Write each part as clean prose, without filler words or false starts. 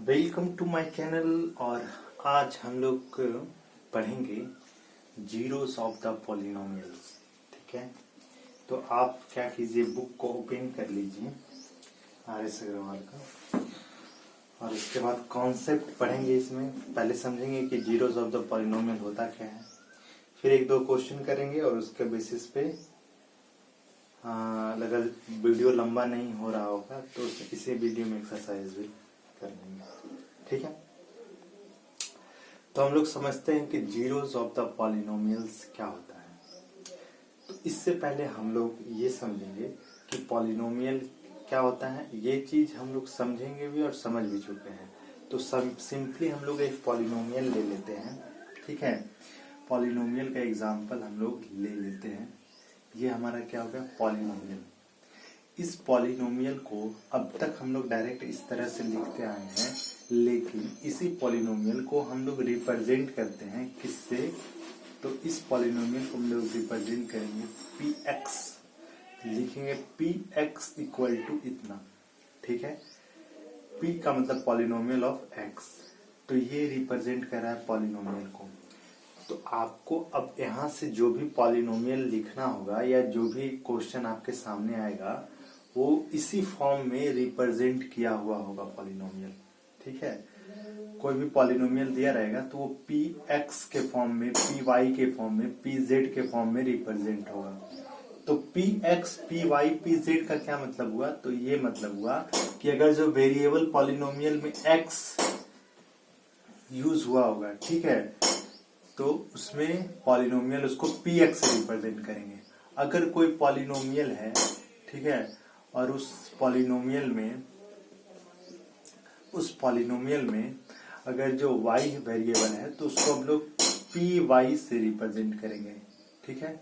Welcome to my channel. और आज हम लोग पढ़ेंगे जीरोस ऑफ द पॉलिनोमियल्स। ठीक है, तो आप क्या कीजिए, बुक को ओपन कर लीजिए आर.एस. अग्रवाल का, और उसके बाद कॉन्सेप्ट पढ़ेंगे। इसमें पहले समझेंगे कि जीरोस ऑफ द पॉलिनोमियल होता क्या है, फिर एक दो क्वेश्चन करेंगे और उसके बेसिस पे अगर वीडियो लंबा नहीं हो रहा होगा तो इसी वीडियो में एक्सरसाइज भी कर लेंगे। ठीक है, तो हम लोग समझते हैं कि जीरोस ऑफ द पॉलिनोमियल्स क्या होता है। तो इससे पहले हम लोग ये समझेंगे कि पॉलिनोमियल क्या होता है। ये चीज हम लोग समझेंगे भी और समझ भी चुके हैं। तो सिंपली हम लोग एक पॉलिनोमियल ले लेते हैं। ठीक है, पॉलिनोमियल का एग्जांपल हम लोग ले लेते हैं। ये हमारा क्या हो गया, पॉलिनोमियल। इस पॉलिनोमियल को अब तक हम लोग डायरेक्ट इस तरह से लिखते आए हैं, लेकिन इसी पॉलिनोमियल को हम लोग रिप्रेजेंट करते हैं किससे। तो इस पॉलिनोमियल को हम लोग रिप्रेजेंट करेंगे px, लिखेंगे px इक्वल टू इतना। ठीक है, p का मतलब पॉलिनोमियल ऑफ x, तो ये रिप्रेजेंट कर रहा है पॉलिनोमियल को। तो आपको अब यहाँ से जो भी पॉलिनोमियल लिखना होगा या जो भी क्वेश्चन आपके सामने आएगा वो इसी फॉर्म में रिप्रेजेंट किया हुआ होगा पॉलिनोमियल। ठीक है, कोई भी पॉलिनोमियल दिया रहेगा तो वो px के फॉर्म में, py के फॉर्म में, pz के फॉर्म में रिप्रेजेंट होगा। तो px, py, pz का क्या मतलब हुआ, तो ये मतलब हुआ कि अगर जो वेरिएबल पॉलिनोमियल में x यूज हुआ होगा, ठीक है, तो उसमें पॉलिनोमियल उसको px से रिप्रेजेंट करेंगे। अगर कोई पॉलिनोमियल है, ठीक है, और उस पॉलिनोमियल में अगर जो y वेरिएबल है तो उसको हम लोग py से रिप्रेजेंट करेंगे। ठीक है,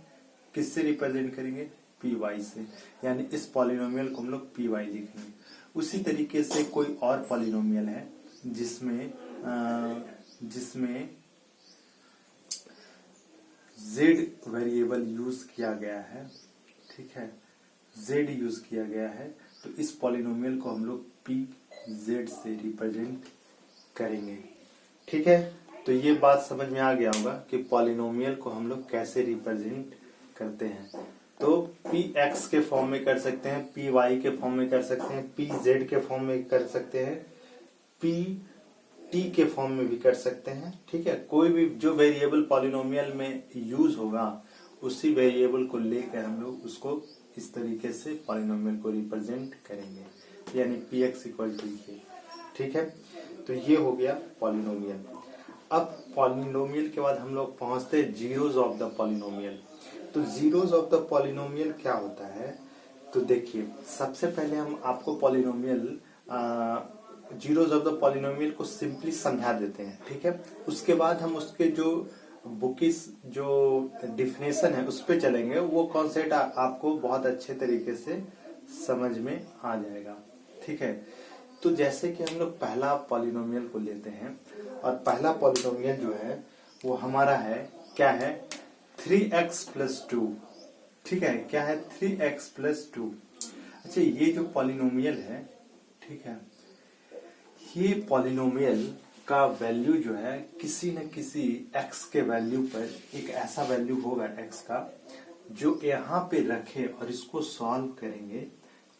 किससे रिप्रेजेंट करेंगे, py से, यानी इस पॉलिनोमियल को हम लोग py लिखेंगे। उसी तरीके से कोई और पॉलिनोमियल है जिसमें z वेरिएबल यूज किया गया है। ठीक है, z यूज किया गया है, तो इस पॉलिनोमियल को हम लोग pz से रिप्रेजेंट करेंगे। ठीक है, तो ये बात समझ में आ गया होगा कि पॉलिनोमियल को हम लोग कैसे रिप्रेजेंट करते हैं। तो px के फॉर्म में कर सकते हैं, py के फॉर्म में कर सकते हैं, pz के फॉर्म में कर सकते हैं, pt के फॉर्म में भी कर सकते हैं। ठीक है, कोई भी जो वेरिएबल पॉलिनोमियल में यूज होगा उसी वेरिएबल को लेकर हम लोग उसको इस तरीके से पॉलिनोमियल को रिप्रेजेंट करेंगे, यानी px इक्वल टू ये। ठीक है, तो ये हो गया पॉलिनोमियल। अब पॉलिनोमियल के बाद हम लोग पहुंचते हैं जीरोस ऑफ द पॉलिनोमियल। तो जीरोस ऑफ द पॉलिनोमियल क्या होता है, तो देखिए सबसे पहले हम आपको polynomial zeros of the polynomial को सिंपली समझा देते हैं। ठीक है, उसके बाद हम उसके जो बुकिस जो डिफिनेशन है उस पे चलेंगे। वो कॉन्सेप्ट आपको बहुत अच्छे तरीके से समझ में आ जाएगा। ठीक है, तो जैसे कि हम लोग पहला पॉलिनोमियल को लेते हैं, और पहला पॉलिनोमियल जो है वो हमारा है, क्या है, 3x प्लस 2। ठीक है, क्या है, 3x प्लस 2। अच्छा, ये जो पॉलिनोमियल है, ठीक है, ये पॉलिनोमियल का वैल्यू जो है किसी न किसी x के वैल्यू पर एक ऐसा वैल्यू होगा x का जो यहाँ पे रखे और इसको सॉल्व करेंगे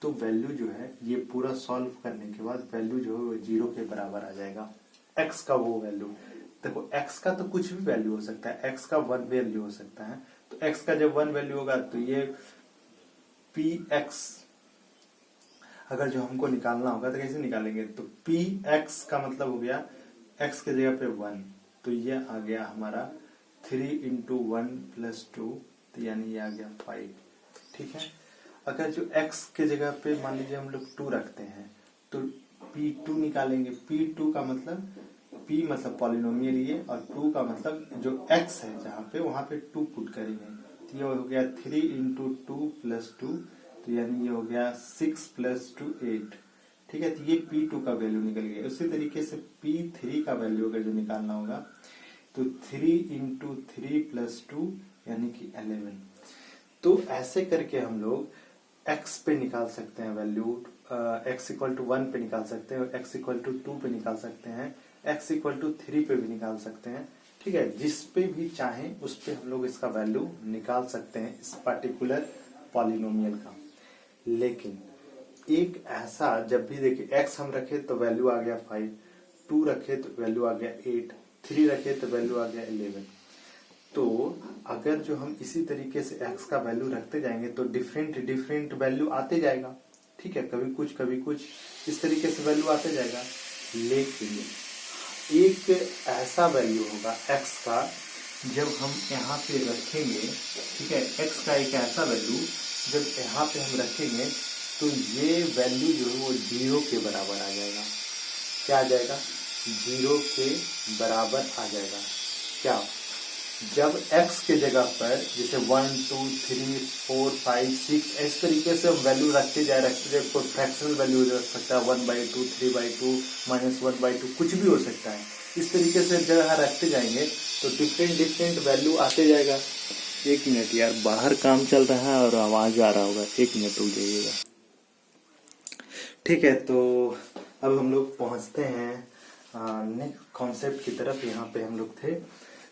तो वैल्यू जो है, ये पूरा सॉल्व करने के बाद वैल्यू जो है वो 0 के बराबर आ जाएगा। x का वो वैल्यू, देखो x का तो कुछ भी वैल्यू हो सकता है, x का 1 वैल्यू हो सकता है। तो x का जब 1 वैल्यू होगा तो ये px अगर जो हमको निकालना होगा तो कैसे निकालेंगे, तो px का मतलब हो गया x के जगह पे 1, तो ये आ गया हमारा 3 इंटू 1 प्लस 2, तो यानी ये आ गया 5। ठीक है, अगर जो x के जगह पे मान लीजिए हम लोग 2 रखते हैं तो p2 निकालेंगे। p2 का मतलब, p मतलब पॉलिनोमियल ये, और 2 का मतलब जो x है जहाँ पे वहां पे 2 पुट करेंगे। तो ये हो गया 3 इंटू 2 प्लस 2, तो यानी ये हो गया 6 प्लस 2 8। ठीक है, तो ये p2 का वैल्यू निकल गया। उसी तरीके से p3 का वैल्यू अगर जो निकालना होगा तो 3 इंटू 3 प्लस 2 यानी कि 11। तो ऐसे करके हम लोग x पे निकाल सकते हैं वैल्यू x इक्वल टू 1 पे निकाल सकते हैं, x इक्वल टू 2 पे निकाल सकते हैं, x इक्वल टू 3 पे भी निकाल सकते हैं। ठीक है, जिस पे भी चाहें उस पे हम लोग इसका वैल्यू निकाल सकते हैं इस पर्टिकुलर पॉलिनोमियल का। लेकिन एक ऐसा, जब भी देखिए x हम रखे तो वैल्यू आ गया 5, 2 रखे तो वैल्यू आ गया 8, 3 रखे तो वैल्यू आ गया 11। तो अगर जो हम इसी तरीके से x का वैल्यू रखते जाएंगे तो डिफरेंट वैल्यू आते जाएगा। ठीक है, कभी कुछ इस तरीके से वैल्यू आते जाएगा। लेकिन एक ऐसा वैल्यू होगा x का, जब हम यहाँ पे रखेंगे, ठीक है, x का एक ऐसा वैल्यू जब यहाँ पे हम रखेंगे तो ये वैल्यू जो है वो 0 के बराबर आ जाएगा। क्या आ जाएगा? 0 के बराबर आ जाएगा। क्या? जब x के जगह पर जैसे 1 2 3 4 5 6 इस तरीके से हम वैल्यू रखते जाए कोई फ्रैक्शनल वैल्यू रख सकता है, 1/2 3/2 -1/2 कुछ भी हो सकता है। इस तरीके से जब यहाँ रखते जाएंगे तो डिफरेंट वैल्यू आते जाएगा। एक मिनट यार, बाहर काम चल रहा है और आवाज आ रहा होगा, एक मिनट रुक जाइएगा। ठीक है, तो अब हम लोग पहुंचते हैं नेक्स्ट कॉन्सेप्ट की तरफ। यहाँ पे हम लोग थे,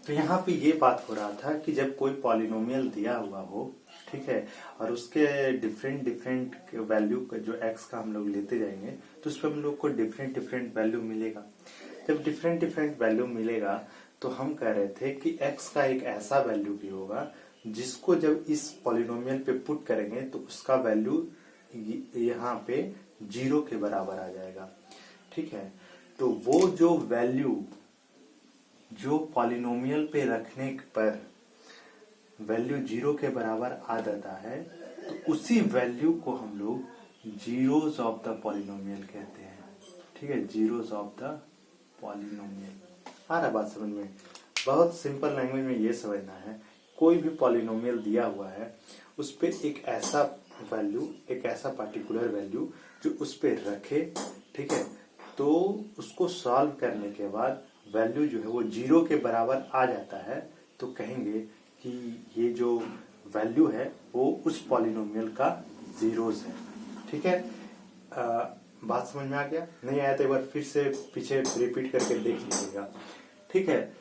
तो यहाँ पे ये बात हो रहा था कि जब कोई पॉलिनोमियल दिया हुआ हो, ठीक है, और उसके डिफरेंट वैल्यू जो x का हम लोग लेते जाएंगे तो उस पर हम लोग को डिफरेंट वैल्यू मिलेगा। जब डिफरेंट वैल्यू मिलेगा तो हम कह रहे थे कि x का एक ऐसा वैल्यू भी होगा जिसको जब इस पॉलिनोमियल पे पुट करेंगे तो उसका वैल्यू यहाँ पे 0 के बराबर आ जाएगा। ठीक है, तो वो जो वैल्यू जो पॉलिनोमियल पे रखने पर वैल्यू 0 के बराबर आ जाता है तो उसी वैल्यू को हम लोग जीरोस ऑफ द पॉलिनोमियल कहते हैं। ठीक है, जीरोस ऑफ द पॉलिनोमियल। आ रहा बात समझ में? बहुत सिंपल लैंग्वेज में ये समझना है, कोई भी पॉलिनोमियल दिया हुआ है उस पे एक ऐसा वैल्यू, एक ऐसा पार्टिकुलर वैल्यू जो उस पे रखे, ठीक है, तो उसको सॉल्व करने के बाद वैल्यू जो है वो 0 के बराबर आ जाता है तो कहेंगे कि ये जो वैल्यू है वो उस पॉलिनोमियल का जीरोस है। ठीक है, बात समझ में आ गया? नहीं आया तो एक बार फिर से पीछे रिपीट करके देख लीजिएगा। ठीक है,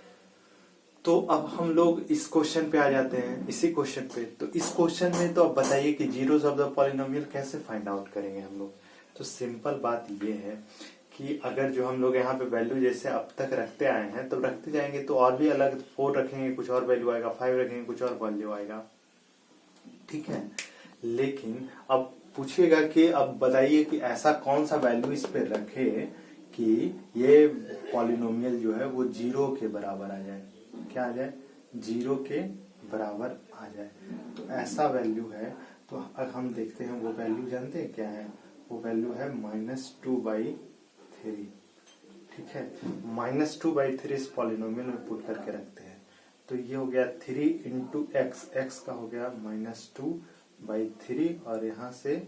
तो अब हम लोग इस क्वेश्चन पे आ जाते हैं, इसी क्वेश्चन पे। तो इस क्वेश्चन में तो अब बताइए कि जीरोस ऑफ द पॉलिनोमियल कैसे फाइंड आउट करेंगे हम लोग। तो सिंपल बात ये है कि अगर जो हम लोग यहाँ पे वैल्यू जैसे अब तक रखते आए हैं तो रखते जाएंगे तो और भी अलग 4 रखेंगे कुछ और वैल्यू आएगा, 5 रखेंगे कुछ और वैल्यू आएगा। ठीक है, लेकिन अब पूछिएगा कि अब बताइए कि ऐसा कौन सा वैल्यू इस पे रखे कि ये पॉलिनोमियल जो है वो 0 के बराबर आ जाए। क्या आ जाए? 0 के बराबर आ जाए। तो ऐसा वैल्यू है, तो अब हम देखते हैं वो वैल्यू जानते हैं क्या है? वो वैल्यू है -2/3। ठीक है, -2/3 इस पॉलिनोमियल में पुट करके रखते हैं तो ये हो गया 3 इंटू एक्स, एक्स का हो गया -2/3 और यहाँ से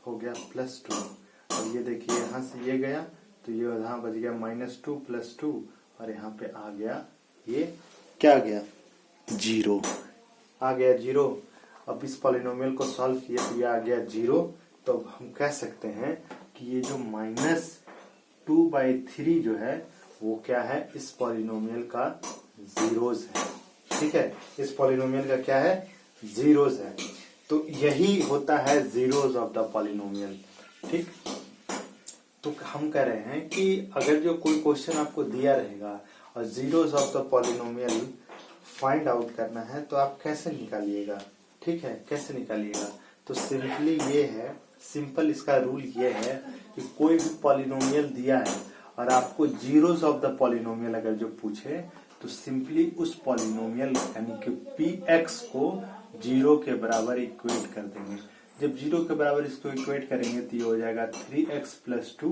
हो गया +2। और ये देखिए यहाँ से ये गया तो ये यहाँ बच गया -2 + 2 और यहाँ पे आ गया, ये क्या आ गया? 0 आ गया, 0। अब इस पॉलिनोमियल को सॉल्व किया तो ये आ गया 0। तो अब हम कह सकते हैं कि ये जो -2/3 जो है वो क्या है? इस पॉलिनोमियल का जीरोस है। ठीक है, इस पॉलिनोमियल का क्या है? जीरोस है। तो यही होता है जीरोस ऑफ द पॉलिनोमियल। ठीक, तो हम कह रहे हैं कि अगर जो कोई क्वेश्चन आपको दिया रहेगा और zeros of the polynomial find out करना है तो आप कैसे निकालिएगा? ठीक है, कैसे निकालिएगा? तो सिंपली ये है, सिंपल इसका रूल ये है कि कोई भी पॉलिनोमियल दिया है और आपको जीरोस ऑफ द पॉलिनोमियल अगर जो पूछे तो सिंपली उस पॉलिनोमियल यानी कि px को 0 के बराबर इक्वेट कर देंगे। जब 0 के बराबर इसको इक्वेट करेंगे तो ये हो जाएगा 3x + 2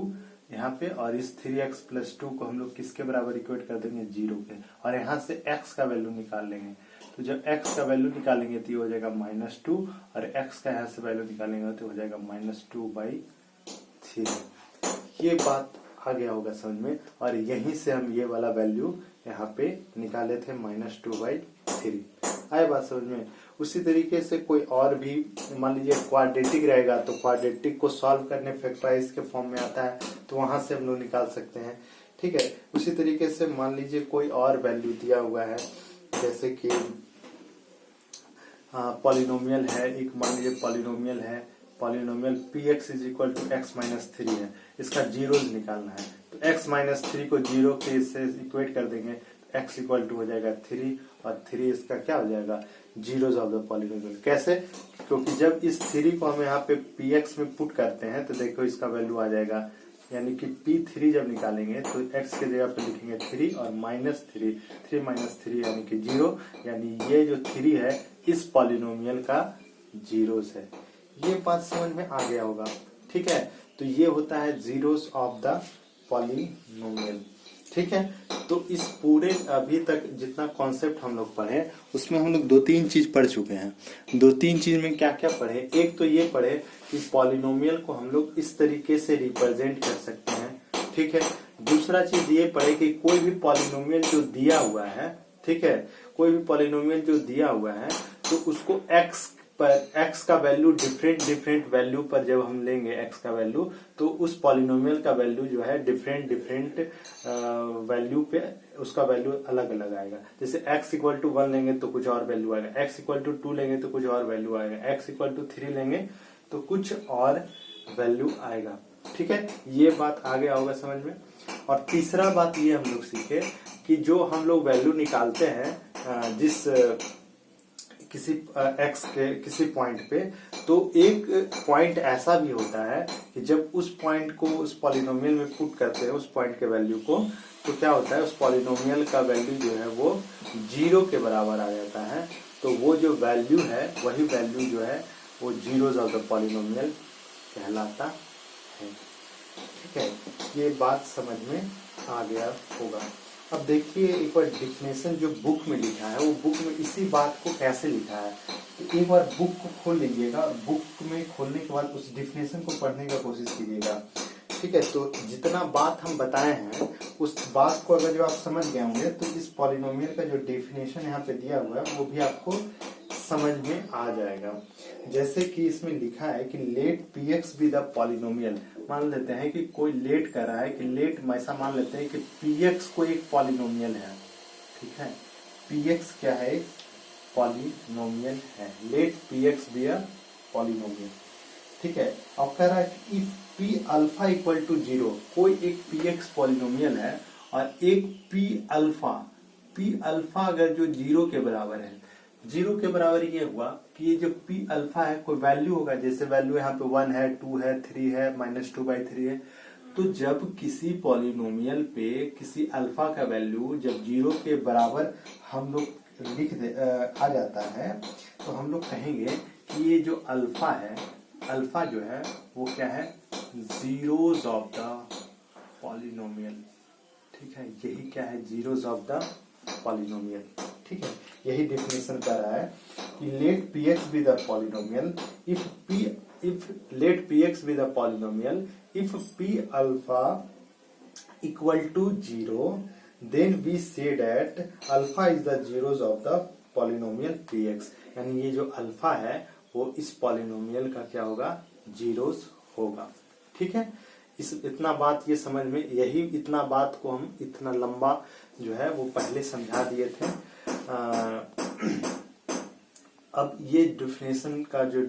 यहाँ पे, और इस 3x + 2 को हम लोग किसके बराबर इक्वेट कर देंगे? 0 के, और यहाँ से x का वैल्यू निकाल लेंगे। तो जब x का वैल्यू निकालेंगे तो ये हो जाएगा -2 और x का यहाँ से वैल्यू निकालेंगे तो हो जाएगा -2/3। ये बात आ गया होगा समझ में, और यहीं से हम ये वाला वैल्यू यहाँ पे निकाले थे -2/3। आए बात समझ में? उसी तरीके से कोई और भी मान लीजिए क्वाड्रेटिक रहेगा तो क्वाड्रेटिक को सॉल्व करने फैक्टराइज के फॉर्म में आता है तो वहां से हम लोग निकाल सकते हैं। ठीक है, उसी तरीके से मान लीजिए कोई और वैल्यू दिया हुआ है, जैसे कि पॉलिनोमियल है, एक मान लीजिए polynomial px is equal to x minus 3 है, इसका जीरोज निकालना है तो x माइनस 3 को जीरो के से इक्वेट कर देंगे तो x इक्वल टू हो जाएगा 3 और 3 इसका क्या हो जाएगा जीरोज ऑफ द पॉलिनोमियल। कैसे, क्योंकि जब इस 3 को हम यहाँ पे px में पुट करते हैं तो देखो इसका वैल्यू आ जाएगा, यानी कि p3 जब निकालेंगे तो x के जगह पे लिखेंगे 3 और माइनस 3 माइनस 3 यानी कि 0, यानी ये जो 3 है इस पॉलिनोमियल का जीरोस है। ये बात समझ में आ गया होगा। ठीक है, तो ये होता है जीरोस ऑफ द पॉलिनोमियल। ठीक है, तो इस पूरे अभी तक जितना कॉन्सेप्ट हम लोग पढ़े उसमें हम लोग 2-3 चीज पढ़ चुके हैं। 2-3 चीज में क्या क्या पढ़े, एक तो ये पढ़े कि पॉलिनोमियल को हम लोग इस तरीके से रिप्रेजेंट कर सकते हैं। ठीक है, दूसरा चीज ये पढ़े कि कोई भी पॉलिनोमियल जो दिया हुआ है, ठीक है, कोई भी पॉलिनोमियल जो दिया हुआ है तो उसको x का वैल्यू डिफरेंट वैल्यू पर जब हम लेंगे x का वैल्यू तो उस पॉलिनोमियल का वैल्यू जो है डिफरेंट वैल्यू पे उसका वैल्यू अलग अलग आएगा। जैसे x इक्वल टू 1 लेंगे तो कुछ और वैल्यू आएगा, x इक्वल टू 2 लेंगे तो कुछ और वैल्यू आएगा, x इक्वल टू 3 लेंगे तो कुछ और वैल्यू आएगा। ठीक है, ये बात आ गया होगा समझ में। और तीसरा बात ये हम लोग सीखे कि जो हम लोग वैल्यू निकालते हैं जिस किसी x के किसी पॉइंट पे, तो एक पॉइंट ऐसा भी होता है कि जब उस पॉइंट को उस पॉलिनोमियल में पुट करते हैं उस पॉइंट के वैल्यू को, तो क्या होता है उस पॉलिनोमियल का वैल्यू जो है वो 0 के बराबर आ जाता है। तो वो जो वैल्यू है वही वैल्यू जो है वो जीरोज ऑफ द पॉलिनोमियल कहलाता है। ठीक है, ये बात समझ में आ गया होगा। अब देखिए एक बार डिफिनेशन जो बुक में लिखा है वो बुक में इसी बात को कैसे लिखा है, तो एक बार बुक को खोल लीजिएगा और बुक में खोलने के बाद उस डिफिनेशन को पढ़ने का कोशिश कीजिएगा। ठीक है, तो जितना बात हम बताए हैं उस बात को अगर जो आप समझ गए होंगे तो इस पॉलिनोमियल का जो डेफिनेशन यहाँ पे दिया हुआ है वो भी आपको समझ में आ जाएगा। जैसे कि इसमें लिखा है कि let px be the polynomial, मान लेते हैं कि कोई लेट कर रहा है कि लेट ऐसा मान लेते हैं कि px को एक पॉलिनोमियल है। ठीक है, px क्या है, पॉलिनोमियल है, let px be a polynomial. ठीक है, अब कह रहा है कि if p alpha equal to 0, कोई एक px पॉलिनोमियल है और एक p अल्फा अगर जो 0 के बराबर है, 0 के बराबर ये हुआ कि ये जो p अल्फा है कोई वैल्यू होगा, जैसे वैल्यू यहाँ पे 1 है, 2 है, 3 है, -2/3 है। तो जब किसी पॉलिनोमियल पे किसी अल्फा का वैल्यू जब 0 के बराबर हम लोग आ जाता है तो हम लोग कहेंगे कि ये जो अल्फा है, अल्फा जो है वो क्या है, जीरोज ऑफ द पॉलिनोमियल। ठीक है, यही क्या है, जीरोज ऑफ द पॉलिनोमियल। ठीक है, यही डेफिनेशन कर रहा है कि let px be the polynomial if let px be the polynomial if p alpha equal to 0 then we say that alpha is the zeros of the polynomial px, यानी ये जो अल्फा है वो इस पॉलिनोमियल का क्या होगा, जीरोज होगा। ठीक है, इतना बात ये समझ में, यही इतना बात को हम इतना लंबा जो है वो पहले समझा दिए थे। अब ये डिफिनेशन का जो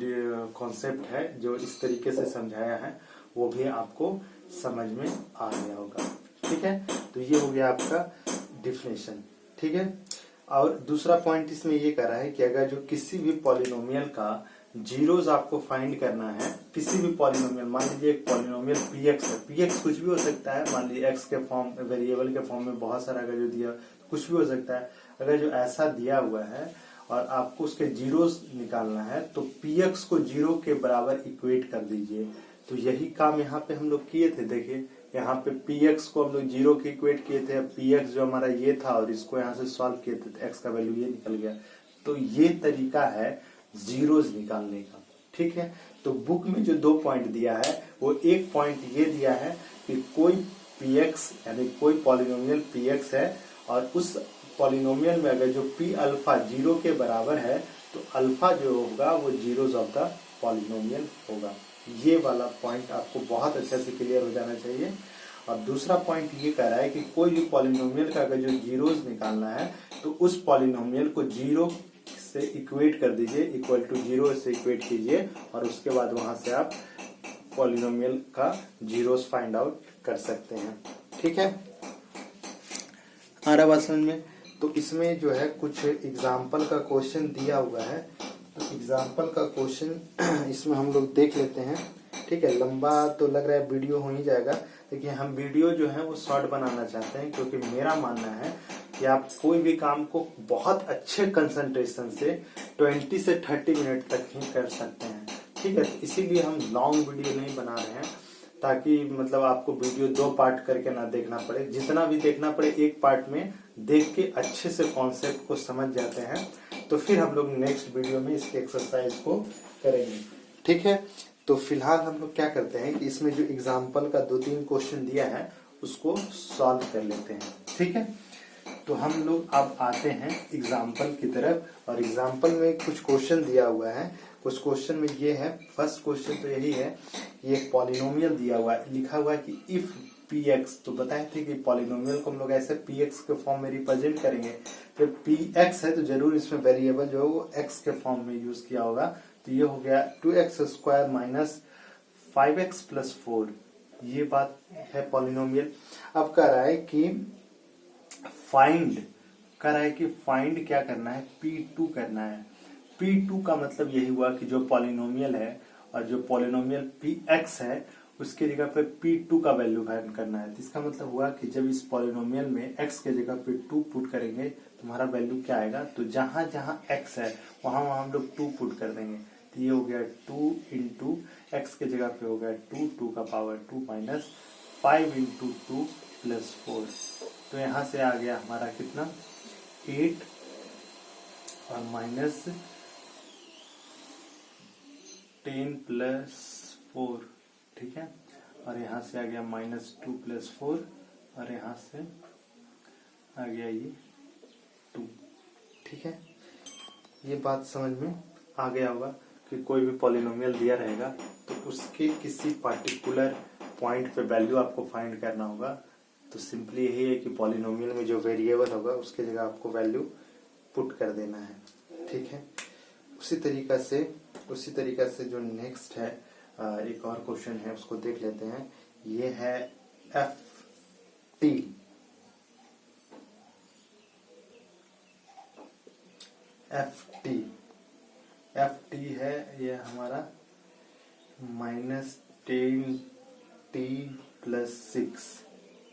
कॉन्सेप्ट है जो इस तरीके से समझाया है वो भी आपको समझ में आ गया होगा। ठीक है, तो ये हो गया आपका डिफिनेशन। ठीक है, और दूसरा पॉइंट इसमें ये कर रहा है कि अगर जो किसी भी पॉलिनोमियल का जीरोज आपको फाइंड करना है, किसी भी पॉलिनोमियल, मान लीजिए एक पॉलिनोमियल px है, px कुछ भी हो सकता है, मान लीजिए x के फॉर्म वेरिएबल के फॉर्म में बहुत सारा अगर जो दिया कुछ भी हो सकता है, अगर जो ऐसा दिया हुआ है और आपको उसके जीरोज निकालना है तो px को 0 के बराबर इक्वेट कर दीजिए। तो यही काम यहाँ पे हम लोग किए थे। देखिए यहाँ पे px को हम लोग 0 के इक्वेट किए थे, px जो हमारा ये था और इसको यहाँ से सॉल्व किए थे तो x का वैल्यू ये निकल गया। तो ये तरीका है जीरोज निकालने का। ठीक है, तो बुक में जो 2 पॉइंट दिया है वो एक पॉइंट ये दिया है कि कोई px यानी कोई पॉलिनोमियल px है और उस पॉलिनोमियल में अगर जो p अल्फा 0 के बराबर है तो अल्फा जो होगा वो जीरोज ऑफ द पॉलिनोमियल होगा। ये वाला पॉइंट आपको बहुत अच्छे से क्लियर हो जाना चाहिए। और दूसरा पॉइंट ये कह रहा है कि कोई भी पॉलिनोमियल का अगर जो जीरोज निकालना है तो उस पॉलिनोमियल को जीरो से इक्वेट कर दीजिए, इक्वल टू जीरो से इक्वेट कीजिए और उसके बाद वहां से आप पॉलिनोमियल का जीरोस फाइंड आउट कर सकते हैं। ठीक है, आ रहा बात समझ में? तो इसमें जो है कुछ एग्जाम्पल का क्वेश्चन दिया हुआ है, तो एग्जाम्पल का क्वेश्चन इसमें हम लोग देख लेते हैं। ठीक है, लंबा तो लग रहा है वीडियो हो ही जाएगा, लेकिन हम वीडियो जो है वो शॉर्ट बनाना चाहते हैं, क्योंकि मेरा मानना है कि आप कोई भी काम को बहुत अच्छे कंसंट्रेशन से 20 से 30 मिनट तक ही कर सकते हैं। ठीक है, इसीलिए हम लॉन्ग वीडियो नहीं बना रहे हैं, ताकि मतलब आपको वीडियो 2 पार्ट करके ना देखना पड़े। जितना भी देखना पड़े एक पार्ट में देख के अच्छे से कॉन्सेप्ट को समझ जाते हैं, तो फिर हम लोग नेक्स्ट वीडियो में इसके एक्सरसाइज को करेंगे। ठीक है, तो फिलहाल हम लोग क्या करते हैं कि इसमें जो एग्जाम्पल का 2-3 क्वेश्चन दिया है उसको सॉल्व कर लेते हैं। ठीक है, तो हम लोग अब आते हैं एग्जाम्पल की तरफ, और एग्जाम्पल में कुछ क्वेश्चन दिया हुआ है। कुछ क्वेश्चन में ये है, फर्स्ट क्वेश्चन तो यही है, ये एक पॉलिनोमियल दिया हुआ है, लिखा हुआ है कि इफ px, तो बताए थे कि पॉलिनोमियल को हम लोग ऐसे px के फॉर्म में रिप्रेजेंट करेंगे। तो px है तो जरूर इसमें वेरिएबल जो है वो x के फॉर्म में यूज किया होगा। तो ये हो गया 2x² माइनस 5x प्लस 4, ये बात है पॉलिनोमियल। अब कह रहा है कि फाइंड, कह रहा है कि फाइंड क्या करना है, P2 करना है। P2 का मतलब यही हुआ कि जो पॉलिनोमियल है और जो पॉलिनोमियल Px है उसके जगह पे P2 का वैल्यू फाइंड करना है। तो इसका मतलब हुआ कि जब इस पॉलिनोमियल में x के जगह पे 2 पुट करेंगे तुम्हारा वैल्यू क्या आएगा, तो जहां जहां x है वहां वहां हम लोग 2 पुट कर देंगे। तो ये हो गया 2 इंटू एक्स के जगह पे हो गया 2, 2 का पावर 2 माइनस 5 इंटू 2 प्लस 4। तो यहां से आ गया हमारा कितना, 8 और माइनस 10 प्लस 4। ठीक है, और यहाँ से आ गया -2 प्लस 4, और यहाँ से आ गया ये 2। ठीक है, ये बात समझ में आ गया होगा कि कोई भी पॉलिनोमियल दिया रहेगा तो उसके किसी पार्टिकुलर पॉइंट पे वैल्यू आपको फाइंड करना होगा। तो सिंपली यही है कि पॉलिनोमियल में जो वेरिएबल होगा उसके जगह आपको वैल्यू पुट कर देना है। ठीक है, उसी तरीका से जो नेक्स्ट है एक और क्वेश्चन है उसको देख लेते हैं। ये है ft, ft है ये हमारा -10t प्लस 6।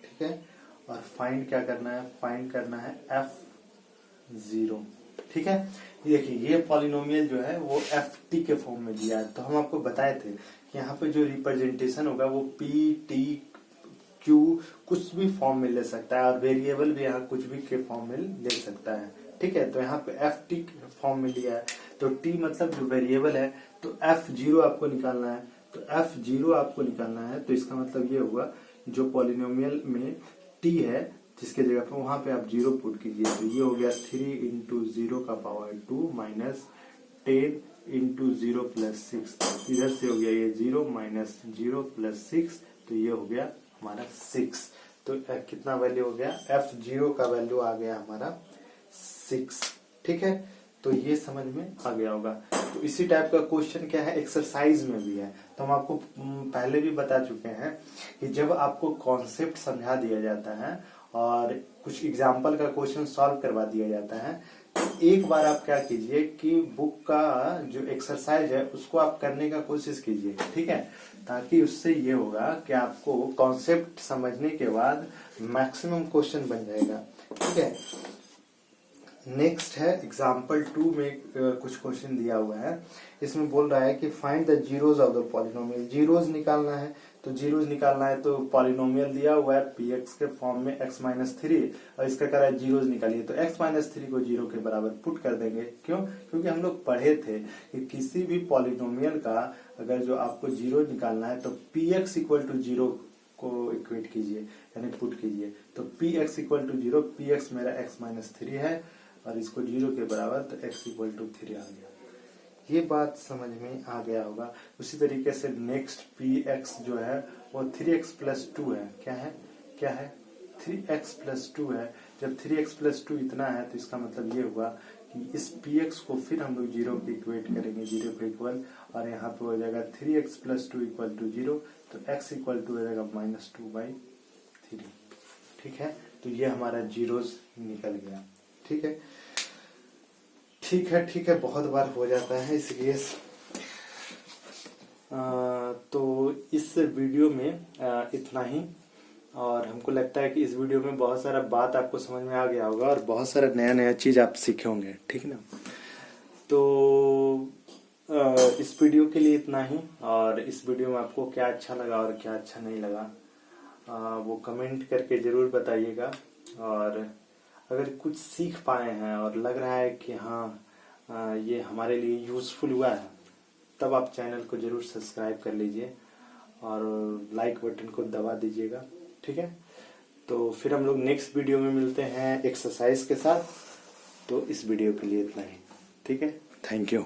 ठीक है, और फाइंड क्या करना है, फाइंड करना है f0। ठीक है, देखिए ये पॉलिनोमियल जो है वो ft के फॉर्म में दिया है। तो हम आपको बताए थे कि यहाँ पे जो रिप्रेजेंटेशन होगा वो p, t, q कुछ भी फॉर्म में ले सकता है, और वेरिएबल भी यहाँ कुछ भी के फॉर्म में ले सकता है। ठीक है, तो यहाँ पे ft फॉर्म में लिया है, तो t मतलब जो वेरिएबल है, तो f0 आपको निकालना है। तो f0 आपको निकालना है, तो इसका मतलब ये हुआ जो पॉलिनोमियल में t है जिसके जगह पे वहां पे आप 0 पुट कीजिए। तो ये हो गया 3 इंटू 0 का पावर 2 माइनस 10 इंटू 0 प्लस 6। इधर से हो गया ये 0 माइनस 0 प्लस 6, तो ये हो गया हमारा 6। तो कितना वैल्यू हो गया, f0 का वैल्यू आ गया हमारा 6। ठीक है, तो ये समझ में आ गया होगा। तो इसी टाइप का क्वेश्चन क्या है, एक्सरसाइज में भी है। तो हम आपको पहले भी बता चुके हैं कि जब आपको कॉन्सेप्ट समझा दिया जाता है और कुछ एग्जाम्पल का क्वेश्चन सॉल्व करवा दिया जाता है, तो एक बार आप क्या कीजिए कि बुक का जो एक्सरसाइज है उसको आप करने का कोशिश कीजिए। ठीक है, ताकि उससे ये होगा कि आपको कॉन्सेप्ट समझने के बाद मैक्सिमम क्वेश्चन बन जाएगा। ठीक है, नेक्स्ट है एग्जाम्पल 2 में कुछ क्वेश्चन दिया हुआ है। इसमें बोल रहा है कि find the zeros of the polynomial, zeros निकालना है। तो जीरोज निकालना है तो पॉलिनोमियल दिया हुआ है px के फॉर्म में x-3, और इसका कह रहा है जीरोज निकालिए। तो x-3 को 0 के बराबर पुट कर देंगे। क्यों, क्योंकि हम लोग पढ़े थे कि किसी भी पॉलिनोमियल का अगर जो आपको जीरो निकालना है तो px इक्वल टू 0 को इक्वेट कीजिए, यानी पुट कीजिए। तो px इक्वल टू 0, px मेरा x-3 है और इसको 0 के बराबर, तो x इक्वल टू 3 आ गया। ये बात समझ में आ गया होगा। उसी तरीके से नेक्स्ट px जो है वो 3x प्लस 2 है। क्या है 3x प्लस 2 है। जब 3x प्लस 2 इतना है तो इसका मतलब ये हुआ कि इस px को फिर हम लोग 0 के इक्वेट करेंगे, 0 के इक्वल, और यहाँ पे हो जाएगा 3x प्लस 2 इक्वल टू 0, तो x इक्वल टू हो जाएगा -2/3। ठीक है, तो ये हमारा जीरोस निकल गया। ठीक है, बहुत बार हो जाता है इसलिए तो इस वीडियो में इतना ही। और हमको लगता है कि इस वीडियो में बहुत सारा बात आपको समझ में आ गया होगा और बहुत सारा नया चीज आप सीखे होंगे। ठीक ना, तो इस वीडियो के लिए इतना ही। और इस वीडियो में आपको क्या अच्छा लगा और क्या अच्छा नहीं लगा वो कमेंट करके जरूर बताइएगा। और अगर कुछ सीख पाए हैं और लग रहा है कि हाँ ये हमारे लिए यूजफुल हुआ है, तब आप चैनल को जरूर सब्सक्राइब कर लीजिए और लाइक बटन को दबा दीजिएगा। ठीक है, तो फिर हम लोग नेक्स्ट वीडियो में मिलते हैं एक्सरसाइज के साथ। तो इस वीडियो के लिए इतना ही। ठीक है, थैंक यू।